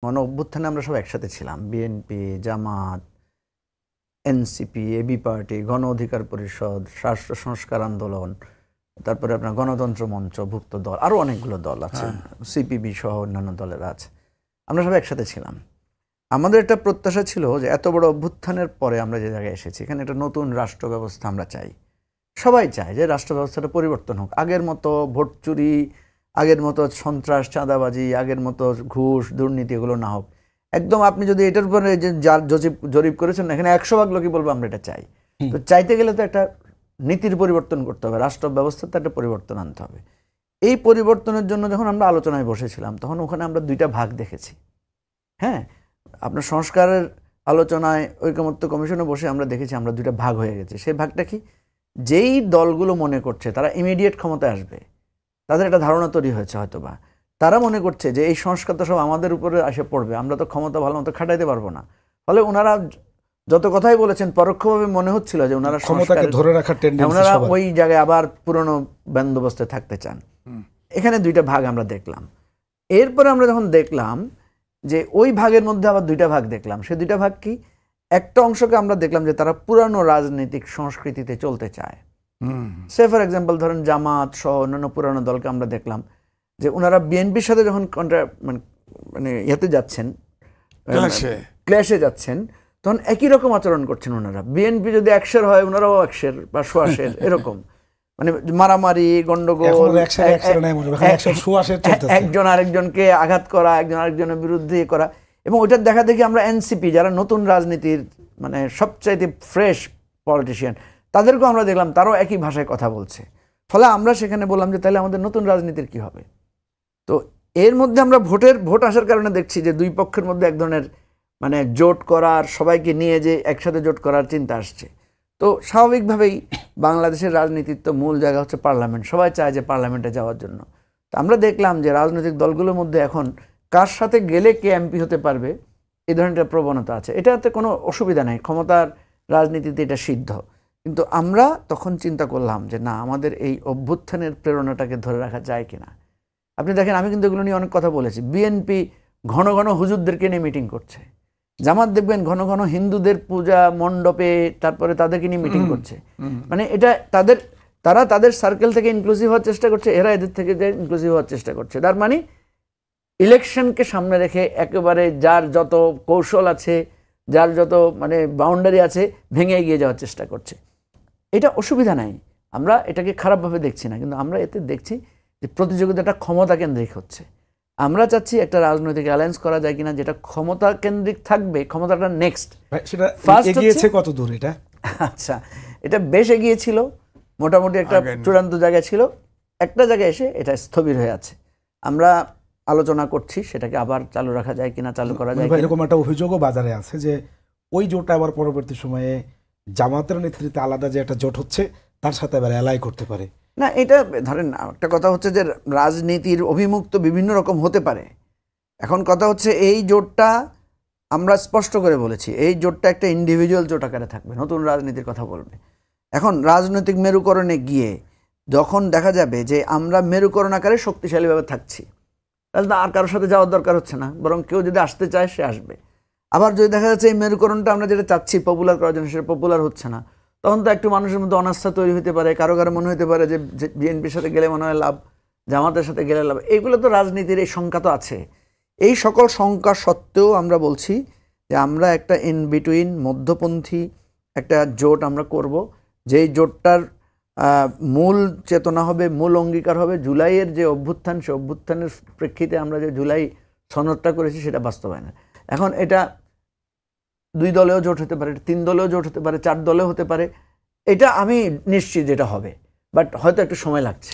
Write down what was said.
গণ অভ্যুত্থানে আমরা সব একসাথে ছিলাম। বিএনপি, জামাত, এনসিপি, এবি পার্টি, গণ অধিকার পরিষদ, রাষ্ট্র সংস্কার আন্দোলন, তারপরে আপনার গণতন্ত্র মঞ্চ, ভুক্ত দল, আরও অনেকগুলো দল আছে, সিপিবি সহ অন্যান্য দলেরা আছে। আমরা সব একসাথে ছিলাম। আমাদের একটা প্রত্যাশা ছিল যে এত বড় অভ্যুত্থানের পরে আমরা যে জায়গায় এসেছি, এখানে একটা নতুন রাষ্ট্র ব্যবস্থা আমরা চাই। সবাই চায় যে রাষ্ট্র ব্যবস্থাটা পরিবর্তন হোক, আগের মতো ভোট চুরি, আগের মতো সন্ত্রাস, চাঁদাবাজি, আগের মতো ঘুষ, দুর্নীতি এগুলো না হোক। একদম আপনি যদি এটার উপরে যে যার জরিপ করেছেন, এখানে 100% লোকই বলবো আমরা এটা চাই। তো চাইতে গেলে তো একটা নীতির পরিবর্তন করতে হবে, রাষ্ট্র ব্যবস্থাতে একটা পরিবর্তন আনতে হবে। এই পরিবর্তনের জন্য যখন আমরা আলোচনায় বসেছিলাম, তখন ওখানে আমরা দুইটা ভাগ দেখেছি। হ্যাঁ, আপনার সংস্কারের আলোচনায় ঐকমত্য কমিশনে বসে আমরা দেখেছি আমরা দুইটা ভাগ হয়ে গেছে। সেই ভাগটা কি? যেই দলগুলো মনে করছে তারা ইমিডিয়েট ক্ষমতায় আসবে, তাদের একটা ধারণা তৈরি হয়েছে হয়তোবা, তারা মনে করছে যে এই সংস্কার তো সব আমাদের উপরে এসে পড়বে, আমরা তো ক্ষমতা ভালো মতো খাটাইতে পারবো না। ফলে ওনারা যত কথাই বলেছেন, পরোক্ষভাবে মনে হচ্ছিল যে ওনারা ক্ষমতাকে ধরে রাখার টেন্ডেন্সি, ওনারা ওই জায়গায় আবার পুরনো বন্দোবস্তে থাকতে চান। এখানে দুইটা ভাগ আমরা দেখলাম। এরপরে আমরা যখন দেখলাম যে ওই ভাগের মধ্যে আবার দুইটা ভাগ দেখলাম, সে দুইটা ভাগ কি? একটা অংশকে আমরা দেখলাম যে তারা পুরানো রাজনৈতিক সংস্কৃতিতে চলতে চায়। সে ফর এক্সাম্পল ধরেন জামাত সহ অন্যান্য পুরানো দলকে আমরা দেখলাম যে ওনারা বিএনপির সাথে যখন মানে ইয়েতে যাচ্ছেন, ক্ল্যাশে যাচ্ছেন, তখন একই রকম আচরণ করছেন ওনারা। বিএনপি যদি 100 হয়, ওনারাও 100 বা 100 এরকম, মানে মারামারি, গন্ডগোল, একজন আরেকজনকে আঘাত করা, একজন আরেকজনের বিরুদ্ধে করা। এবং ওইটার দেখা দেখি আমরা এনসিপি, যারা নতুন রাজনীতির মানে সবচাইতে ফ্রেশ পলিটিশিয়ান, তাদেরকেও আমরা দেখলাম তারাও একই ভাষায় কথা বলছে। ফলে আমরা সেখানে বললাম যে তাহলে আমাদের নতুন রাজনীতির কি হবে? তো এর মধ্যে আমরা ভোট আসার কারণে দেখছি যে দুই পক্ষের মধ্যে এক ধরনের মানে জোট করার, সবাইকে নিয়ে যে একসাথে জোট করার চিন্তা আসছে। তো স্বাভাবিকভাবেই বাংলাদেশের রাজনীতির তো মূল জায়গা হচ্ছে পার্লামেন্ট, সবাই চায় যে পার্লামেন্টে যাওয়ার জন্য। তো আমরা দেখলাম যে রাজনৈতিক দলগুলোর মধ্যে এখন কার সাথে গেলে কে এমপি হতে পারবে, এই ধরনের প্রবণতা আছে। এটাতে কোনো অসুবিধা নেই, ক্ষমতার রাজনীতিতে এটা সিদ্ধ। কিন্তু আমরা তখন চিন্তা করলাম যে না, আমাদের এই অভ্যুত্থানের প্রেরণাটাকে ধরে রাখা যায় কিনা। আপনি দেখেন, আমি কিন্তু এগুলো নিয়ে অনেক কথা বলেছি। বিএনপি ঘন ঘন হুজুরদেরকে নিয়ে মিটিং করছে, জামাত দেখবেন ঘন ঘন হিন্দুদের পূজা মণ্ডপে তারপরে তাদেরকে নিয়ে মিটিং করছে। মানে এটা তারা তাদের সার্কেল থেকে ইনক্লুসিভ হওয়ার চেষ্টা করছে, এরা এদের থেকে ইনক্লুসিভ হওয়ার চেষ্টা করছে। তার মানে ইলেকশনকে সামনে রেখে একেবারে যার যত কৌশল আছে, যার যত মানে বাউন্ডারি আছে, ভেঙে এগিয়ে যাওয়ার চেষ্টা করছে। এটা অসুবিধা নাই, আমরা এটাকে খারাপভাবে দেখছি না, কিন্তু আমরা এতে দেখছি যে প্রতিযোগিতাটা ক্ষমতা কেন্দ্রিক হচ্ছে। আমরা চাচ্ছি একটা রাজনৈতিক অ্যালায়েন্স করা যায় কিনা যেটা ক্ষমতা কেন্দ্রিক থাকবে, ক্ষমতাটা নেক্সট। সেটা এগিয়েছে কত দূর এটা? আচ্ছা, এটা বেশ এগিয়েছিল, মোটামুটি একটা চূড়ান্ত জায়গায় ছিল, একটা জায়গায় এসে এটা স্থবির হয়ে আছে। আমরা আলোচনা করছি সেটাকে আবার চালু রাখা যায় কিনা, চালু করা যায়। এরকম একটা অভিযোগও বাজারে আছে যে ওই জোটটা আবার পরবর্তী সময়ে জামাতের নেতৃত্বে আলাদা যে একটা জোট হচ্ছে তার সাথে আবার অ্যালাই করতে পারে। না, এটা ধরেন একটা কথা হচ্ছে যে রাজনীতির অভিমুখ তো বিভিন্ন রকম হতে পারে। এখন কথা হচ্ছে এই জোটটা আমরা স্পষ্ট করে বলেছি, এই জোটটা একটা ইন্ডিভিজুয়াল জোট আকারে থাকবে, নতুন রাজনীতির কথা বলবে। এখন রাজনৈতিক মেরুকরণে গিয়ে যখন দেখা যাবে যে আমরা মেরুকরণ আকারে শক্তিশালীভাবে থাকছি, তাহলে আর কারোর সাথে যাওয়ার দরকার হচ্ছে না, বরং কেউ যদি আসতে চায় সে আসবে। আবার যদি দেখা যাচ্ছে এই মেরুকরণটা আমরা যেটা চাচ্ছি পপুলার করার জন্য, সেটা পপুলার হচ্ছে না, তখন তো একটু মানুষের মধ্যে অনাস্থা তৈরি হতে পারে। কারো কারো মনে হতে পারে যে বিএনপির সাথে গেলে মনে হয় লাভ, জামাতের সাথে গেলে লাভ। এইগুলো তো রাজনীতির এই শঙ্কা তো আছে। এই সকল শঙ্কা সত্ত্বেও আমরা বলছি যে আমরা একটা ইন বিটুইন মধ্যপন্থী একটা জোট আমরা করব, যেই জোটটার মূল চেতনা হবে, মূল অঙ্গীকার হবে জুলাইয়ের যে অভ্যুত্থান, সে অভ্যুত্থানের প্রেক্ষিতে আমরা যে জুলাই সনদটা করেছি সেটা বাস্তবায়ন। এখন এটা 2 দলেও জোট হতে পারে, 3 দলেও জোট হতে পারে, 4 দলেও হতে পারে। এটা আমি নিশ্চিত যেটা হবে, বাট হয়তো একটু সময় লাগছে।